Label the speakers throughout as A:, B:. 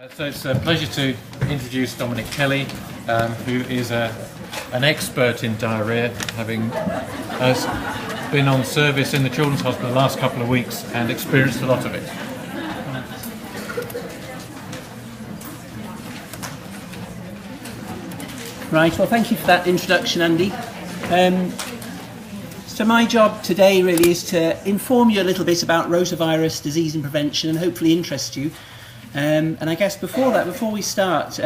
A: So it's a pleasure to introduce Dominic Kelly, who is an expert in diarrhoea, having been on service in the Children's Hospital the last couple of weeks and experienced a lot of it.
B: Right, well thank you for that introduction, Andy. So my job today really is to inform you a little bit about rotavirus disease and prevention and hopefully interest you. And I guess before we start,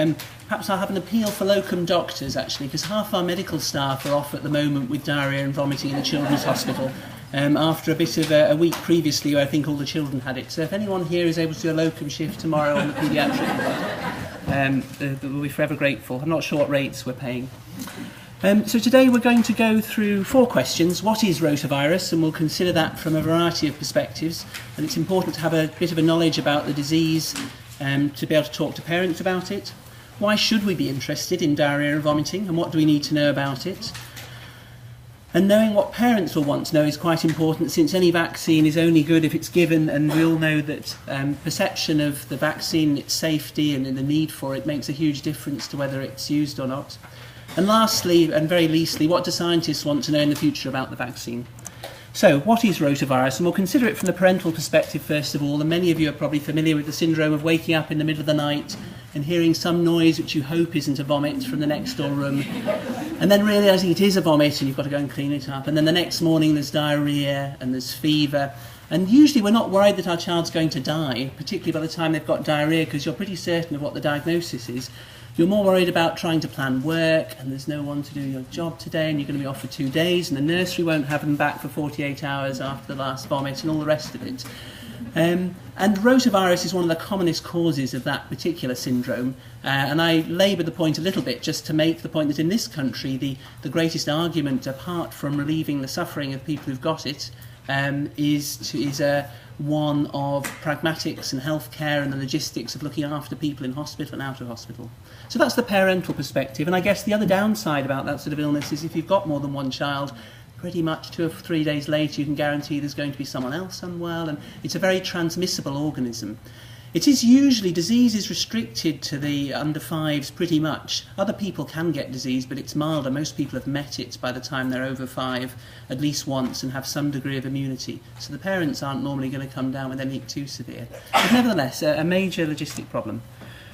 B: perhaps I'll have an appeal for locum doctors actually, because half our medical staff are off at the moment with diarrhoea and vomiting in the Children's Hospital after a bit of a week previously where I think all the children had it. So if anyone here is able to do a locum shift tomorrow on the paediatric ward, we'll be forever grateful. I'm not sure what rates we're paying. So today we're going to go through 4 questions. What is rotavirus? And we'll consider that from a variety of perspectives. And it's important to have a bit of a knowledge about the disease to be able to talk to parents about it. Why should we be interested in diarrhoea and vomiting? And what do we need to know about it? And knowing what parents will want to know is quite important, since any vaccine is only good if it's given, and we all know that perception of the vaccine, its safety and the need for it makes a huge difference to whether it's used or not. And lastly, and very leastly, what do scientists want to know in the future about the vaccine? So, what is rotavirus? And we'll consider it from the parental perspective first of all, and many of you are probably familiar with the syndrome of waking up in the middle of the night and hearing some noise which you hope isn't a vomit from the next door room, and then realising it is a vomit and you've got to go and clean it up, and then the next morning there's diarrhoea and there's fever, and usually we're not worried that our child's going to die, particularly by the time they've got diarrhoea, because you're pretty certain of what the diagnosis is. You're more worried about trying to plan work, and there's no one to do your job today, and you're going to be off for 2 days, and the nursery won't have them back for 48 hours after the last vomit, and all the rest of it. And rotavirus is one of the commonest causes of that particular syndrome, and I labour the point a little bit just to make the point that in this country the greatest argument, apart from relieving the suffering of people who've got it, is one of pragmatics and healthcare and the logistics of looking after people in hospital and out of hospital. So that's the parental perspective, and I guess the other downside about that sort of illness is if you've got more than one child, pretty much 2 or 3 days later you can guarantee there's going to be someone else unwell, and it's a very transmissible organism. It is usually, disease is restricted to the under 5s pretty much. Other people can get disease, but it's milder. Most people have met it by the time they're over 5 at least once and have some degree of immunity. So the parents aren't normally going to come down with anything too severe. But nevertheless, a major logistic problem.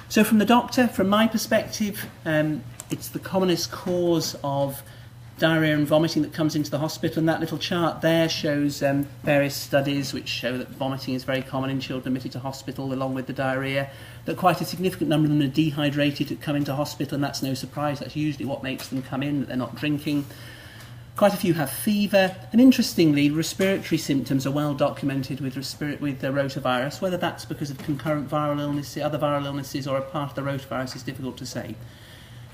B: So from the doctor, from my perspective, it's the commonest cause of diarrhoea and vomiting that comes into the hospital, and that little chart there shows various studies which show that vomiting is very common in children admitted to hospital along with the diarrhoea, that quite a significant number of them are dehydrated that come into hospital, and that's no surprise, that's usually what makes them come in, that they're not drinking. Quite a few have fever, and interestingly respiratory symptoms are well documented with the rotavirus. Whether that's because of concurrent viral illnesses, other viral illnesses, or a part of the rotavirus is difficult to say.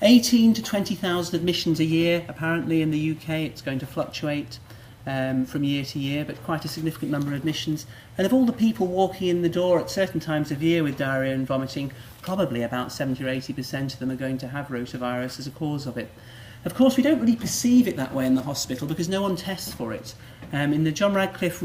B: 18 to 20,000 admissions a year, apparently in the UK. It's going to fluctuate from year to year, but quite a significant number of admissions. And of all the people walking in the door at certain times of year with diarrhoea and vomiting, probably about 70 or 80% of them are going to have rotavirus as a cause of it. Of course, we don't really perceive it that way in the hospital because no one tests for it. In the John Radcliffe,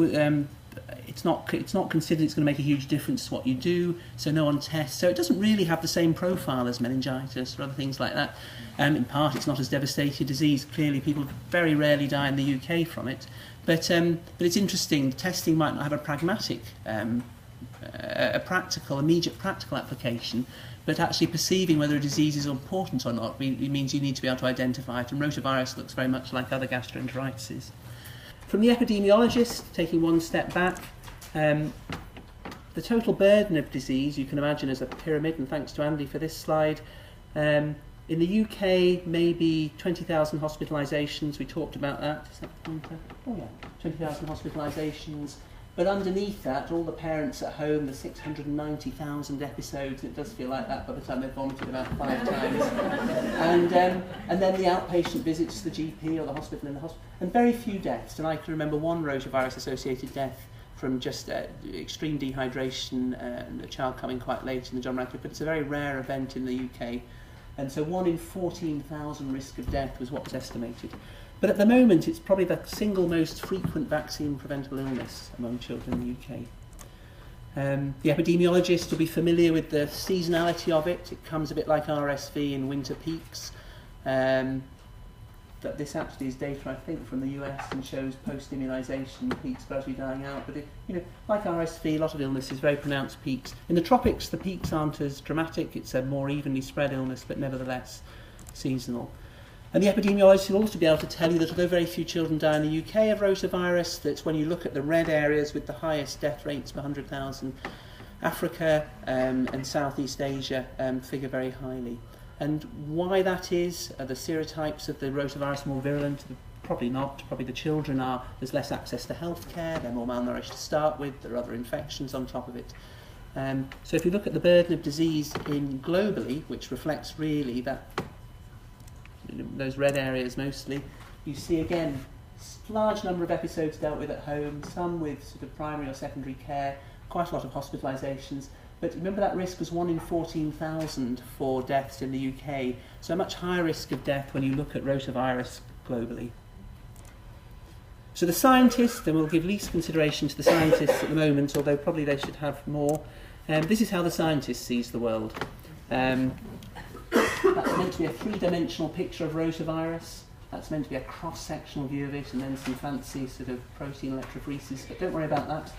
B: it's not considered it's going to make a huge difference to what you do, so no one tests. So it doesn't really have the same profile as meningitis or other things like that. In part, it's not as devastating a disease. Clearly, people very rarely die in the UK from it. But it's interesting. Testing might not have a pragmatic, immediate practical application, but actually perceiving whether a disease is important or not means you need to be able to identify it. And rotavirus looks very much like other gastroenteritises. From the epidemiologist, taking one step back, the total burden of disease you can imagine as a pyramid, and thanks to Andy for this slide. In the UK, maybe 20,000 hospitalisations, we talked about that. Is that the pointer? Oh yeah, 20,000 hospitalisations. But underneath that, all the parents at home, the 690,000 episodes, it does feel like that by the time they've vomited about 5 times. And then the outpatient visits to the GP or the hospital in the hospital, and very few deaths. And I can remember one rotavirus-associated death from just extreme dehydration and a child coming quite late in the John Radcliffe, but it's a very rare event in the UK. And so 1 in 14,000 risk of death was what was estimated. But at the moment, it's probably the single most frequent vaccine-preventable illness among children in the UK. The epidemiologist will be familiar with the seasonality of it. It comes a bit like RSV in winter peaks. But this actually is data, I think, from the US and shows post-immunisation peaks gradually dying out. But, like RSV, a lot of illnesses, very pronounced peaks. In the tropics, the peaks aren't as dramatic. It's a more evenly spread illness, but nevertheless seasonal. And the epidemiologist will also be able to tell you that although very few children die in the UK of rotavirus, that when you look at the red areas with the highest death rates per 100,000, Africa and Southeast Asia figure very highly. And why that is, are the serotypes of the rotavirus more virulent? Probably not. Probably the children are, there's less access to healthcare, they're more malnourished to start with, there are other infections on top of it. So if you look at the burden of disease globally, which reflects really that those red areas mostly, you see again large number of episodes dealt with at home, some with sort of primary or secondary care, quite a lot of hospitalisations. But remember that risk was 1 in 14,000 for deaths in the UK, so a much higher risk of death when you look at rotavirus globally. So the scientists, and we'll give least consideration to the scientists at the moment, although probably they should have more. This is how the scientist sees the world. That's meant to be a three-dimensional picture of rotavirus. That's meant to be a cross-sectional view of it, and then some fancy sort of protein electrophoresis, but don't worry about that.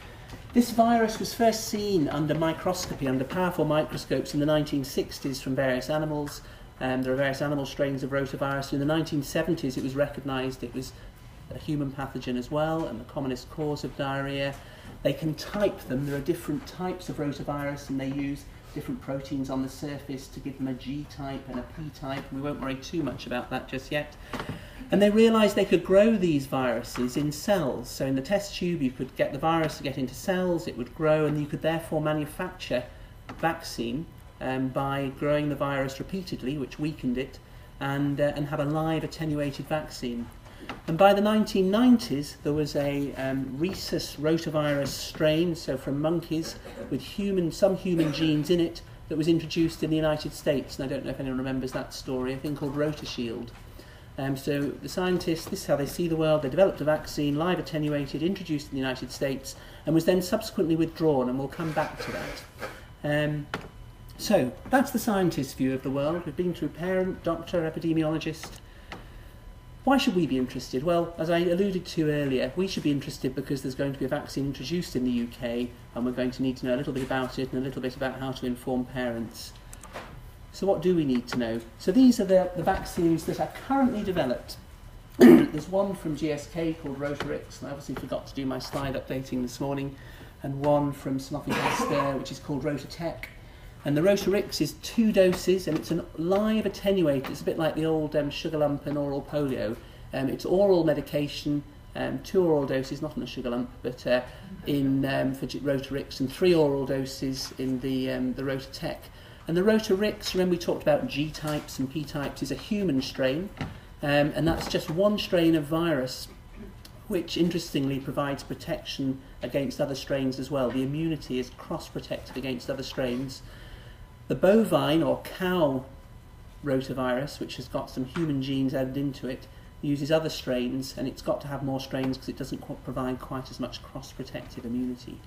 B: This virus was first seen under microscopy, under powerful microscopes in the 1960s from various animals. There are various animal strains of rotavirus. In the 1970s it was recognised it was a human pathogen as well, and the commonest cause of diarrhoea. They can type them. There are different types of rotavirus, and they use different proteins on the surface to give them a G type and a P type. We won't worry too much about that just yet. And they realised they could grow these viruses in cells. So in the test tube you could get the virus to get into cells, it would grow, and you could therefore manufacture vaccine by growing the virus repeatedly, which weakened it, and have a live attenuated vaccine. And by the 1990s there was a rhesus rotavirus strain, so from monkeys, with some human genes in it, that was introduced in the United States. And I don't know if anyone remembers that story, a thing called Rotashield. So the scientists, this is how they see the world. They developed a vaccine, live attenuated, introduced in the United States, and was then subsequently withdrawn, and we'll come back to that. So that's the scientist's view of the world. We've been through parent, doctor, epidemiologist. Why should we be interested? Well, as I alluded to earlier, we should be interested because there's going to be a vaccine introduced in the UK, and we're going to need to know a little bit about it and a little bit about how to inform parents. So what do we need to know? So these are the vaccines that are currently developed. There's one from GSK called Rotavirus, and I obviously forgot to do my slide updating this morning, and one from Sanofi Pasteur, which is called Rotatech. And the Rotavirus is 2 doses, and it's a live attenuated. It's a bit like the old sugar lump and oral polio. It's oral medication, 2 oral doses, not in a sugar lump, but for Rotavirus, and 3 oral doses in the Rotatech. And the Rotavirus, remember we talked about G types and P types, is a human strain, and that's just one strain of virus, which interestingly provides protection against other strains as well. The immunity is cross-protected against other strains. The bovine or cow rotavirus, which has got some human genes added into it, uses other strains, and it's got to have more strains because it doesn't provide quite as much cross-protective immunity.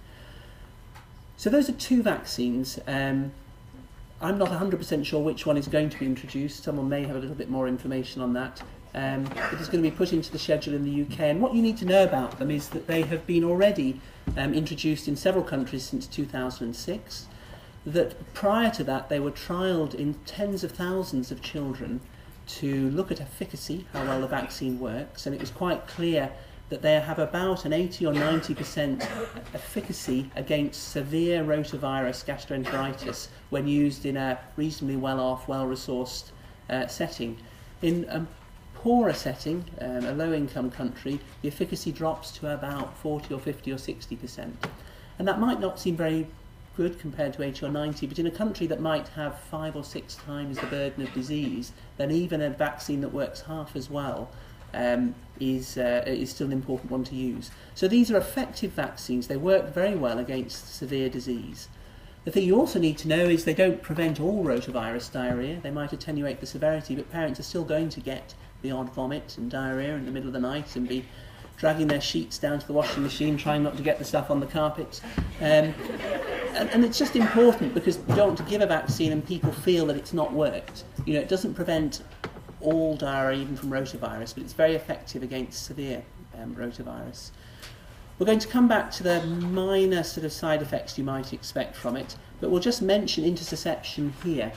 B: So those are 2 vaccines. I'm not 100% sure which one is going to be introduced. Someone may have a little bit more information on that. It is going to be put into the schedule in the UK, and what you need to know about them is that they have been already introduced in several countries since 2006, that prior to that they were trialled in tens of thousands of children to look at efficacy, how well the vaccine works, and it was quite clear that they have about an 80 or 90% efficacy against severe rotavirus gastroenteritis when used in a reasonably well-off, well-resourced setting. In a poorer setting, a low-income country, the efficacy drops to about 40 or 50 or 60%. And that might not seem very good compared to 80 or 90, but in a country that might have 5 or 6 times the burden of disease, then even a vaccine that works half as well is still an important one to use. So these are effective vaccines. They work very well against severe disease. The thing you also need to know is they don't prevent all rotavirus diarrhoea. They might attenuate the severity, but parents are still going to get the odd vomit and diarrhoea in the middle of the night and be dragging their sheets down to the washing machine, trying not to get the stuff on the carpets. And it's just important because you don't want to give a vaccine and people feel that it's not worked. You know, it doesn't prevent all diarrhoea, even from rotavirus, but it's very effective against severe rotavirus. We're going to come back to the minor sort of side effects you might expect from it, but we'll just mention intussusception here.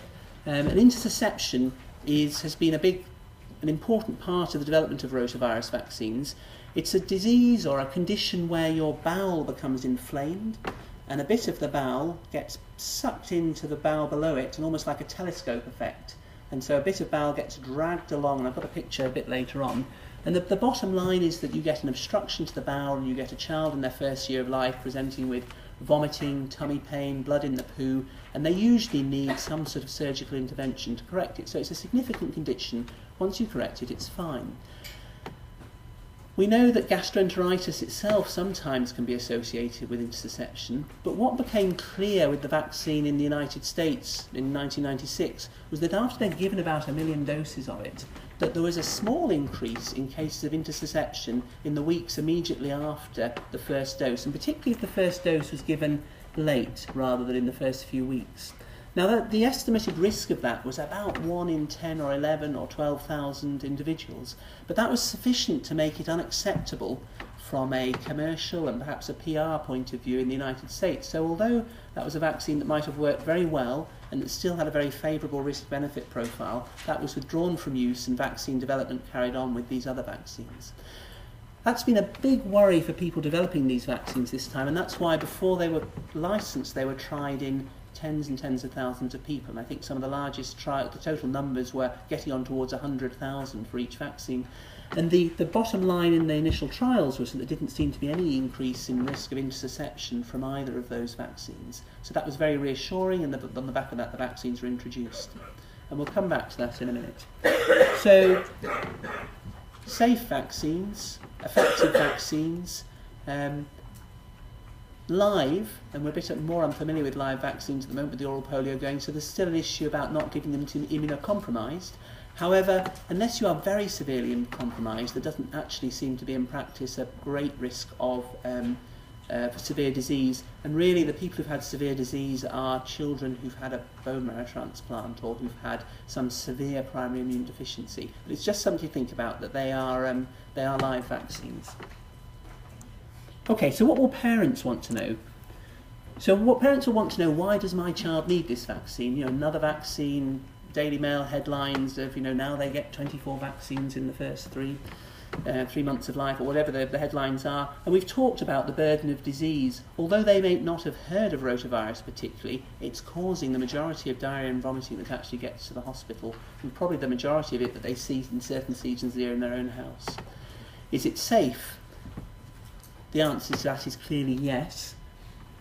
B: And intussusception has been an important part of the development of rotavirus vaccines. It's a disease or a condition where your bowel becomes inflamed and a bit of the bowel gets sucked into the bowel below it, and almost like a telescope effect. And so a bit of bowel gets dragged along, and I've got a picture a bit later on. And the bottom line is that you get an obstruction to the bowel, and you get a child in their first year of life presenting with vomiting, tummy pain, blood in the poo, and they usually need some sort of surgical intervention to correct it. So it's a significant condition. Once you correct it, it's fine. We know that gastroenteritis itself sometimes can be associated with intussusception, but what became clear with the vaccine in the United States in 1996 was that after they'd given about 1 million doses of it, that there was a small increase in cases of intussusception in the weeks immediately after the first dose, and particularly if the first dose was given late rather than in the first few weeks. Now, the estimated risk of that was about 1 in 10 or 11 or 12,000 individuals, but that was sufficient to make it unacceptable from a commercial and perhaps a PR point of view in the United States. So although that was a vaccine that might have worked very well and that still had a very favourable risk-benefit profile, that was withdrawn from use and vaccine development carried on with these other vaccines. That's been a big worry for people developing these vaccines this time, and that's why before they were licensed they were tried in tens and tens of thousands of people. And I think some of the largest trials, the total numbers were getting on towards 100,000 for each vaccine. And the bottom line in the initial trials was that there didn't seem to be any increase in risk of intussusception from either of those vaccines. So that was very reassuring, and on the back of that the vaccines were introduced. And we'll come back to that in a minute. So, safe vaccines, effective vaccines, live, and we're a bit more unfamiliar with live vaccines at the moment with the oral polio going, so there's still an issue about not giving them to immunocompromised. However, unless you are very severely compromised, there doesn't actually seem to be in practice a great risk of severe disease, and really the people who've had severe disease are children who've had a bone marrow transplant or who've had some severe primary immune deficiency. But it's just something to think about, that they are live vaccines. Okay, so what will parents want to know? So what parents will want to know, why does my child need this vaccine? You know, another vaccine, Daily Mail headlines of, you know, now they get 24 vaccines in the first three months of life, or whatever the headlines are. And we've talked about the burden of disease. Although they may not have heard of rotavirus particularly, it's causing the majority of diarrhoea and vomiting that actually gets to the hospital, and probably the majority of it that they see in certain seasons here in their own house. Is it safe? The answer to that is clearly yes.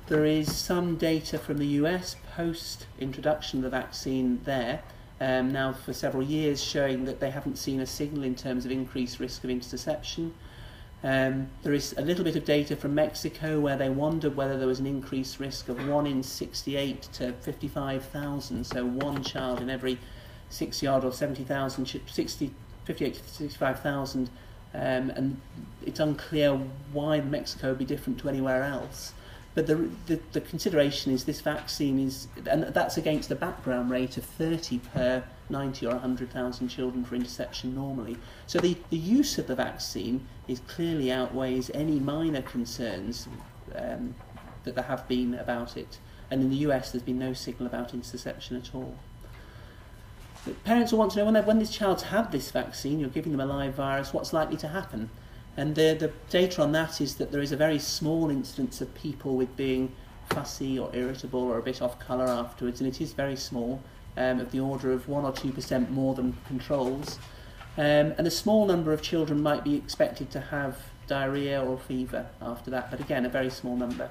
B: There is some data from the US post-introduction of the vaccine there, now for several years, showing that they haven't seen a signal in terms of increased risk of intussusception. There is a little bit of data from Mexico where they wondered whether there was an increased risk of 1 in 68 to 55,000, so one child in every 60-odd or 70,000, 58 to 65,000. And it's unclear why Mexico would be different to anywhere else. But the consideration is this vaccine is, and that's against a background rate of 30 per 90 or 100,000 children for intussusception normally. So the use of the vaccine is clearly outweighs any minor concerns that there have been about it. And in the US there's been no signal about intussusception at all. But parents will want to know, when these child's had this vaccine, you're giving them a live virus, what's likely to happen? And the data on that is that there is a very small incidence of people with being fussy or irritable or a bit off colour afterwards, and it is very small, of the order of 1 or 2% more than controls. And a small number of children might be expected to have diarrhoea or fever after that, but again, a very small number.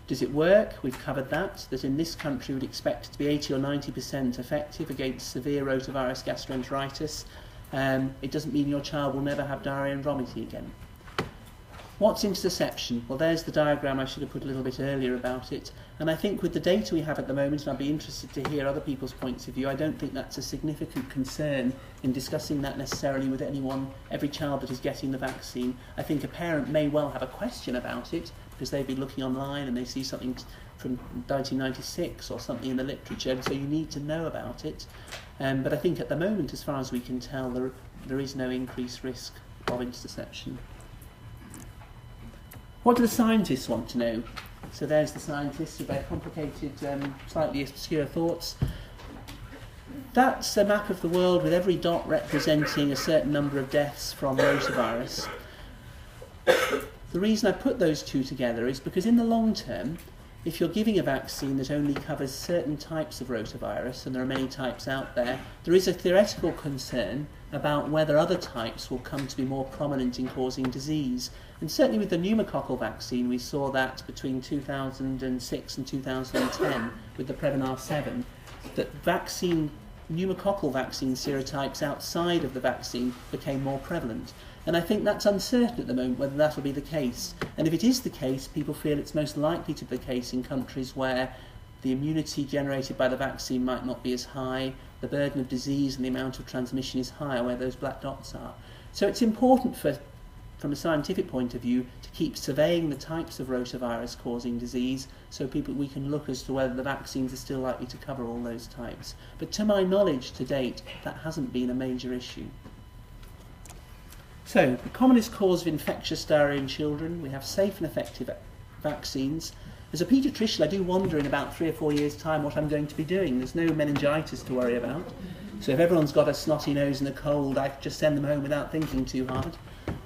B: Does it work? We've covered that in this country we'd expect it to be 80 or 90% effective against severe rotavirus gastroenteritis. It doesn't mean your child will never have diarrhoea and vomiting again. What's interception? Well, there's the diagram I should have put a little bit earlier about it. And I think with the data we have at the moment, and I'd be interested to hear other people's points of view, I don't think that's a significant concern in discussing that necessarily with every child that is getting the vaccine. I think a parent may well have a question about it because they've been looking online and they see something from 1996 or something in the literature, and so you need to know about it. But I think at the moment, as far as we can tell, there is no increased risk of interception. What do the scientists want to know? So there's the scientists with their complicated, slightly obscure thoughts. That's a map of the world with every dot representing a certain number of deaths from rotavirus. The reason I put those two together is because in the long term, if you're giving a vaccine that only covers certain types of rotavirus, and there are many types out there, there is a theoretical concern about whether other types will come to be more prominent in causing disease. And certainly with the pneumococcal vaccine, we saw that between 2006 and 2010 with the Prevnar 7, that pneumococcal vaccine serotypes outside of the vaccine became more prevalent. And I think that's uncertain at the moment whether that will be the case. And if it is the case, people feel it's most likely to be the case in countries where the immunity generated by the vaccine might not be as high, the burden of disease and the amount of transmission is higher where those black dots are. So it's important from a scientific point of view to keep surveying the types of rotavirus causing disease so we can look as to whether the vaccines are still likely to cover all those types. But to my knowledge to date, that hasn't been a major issue. So, the commonest cause of infectious diarrhoea in children, we have safe and effective vaccines. As a paediatrician, I do wonder in about 3 or 4 years' time what I'm going to be doing. There's no meningitis to worry about. So if everyone's got a snotty nose and a cold, I could just send them home without thinking too hard.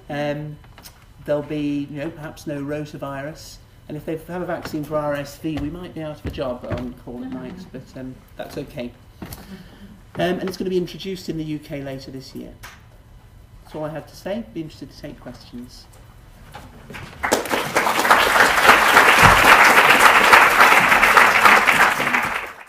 B: There'll be, perhaps no rotavirus. And if they have a vaccine for RSV, we might be out of a job on call at night, but that's okay. And it's going to be introduced in the UK later this year. That's all I had to say. Be interested to take questions.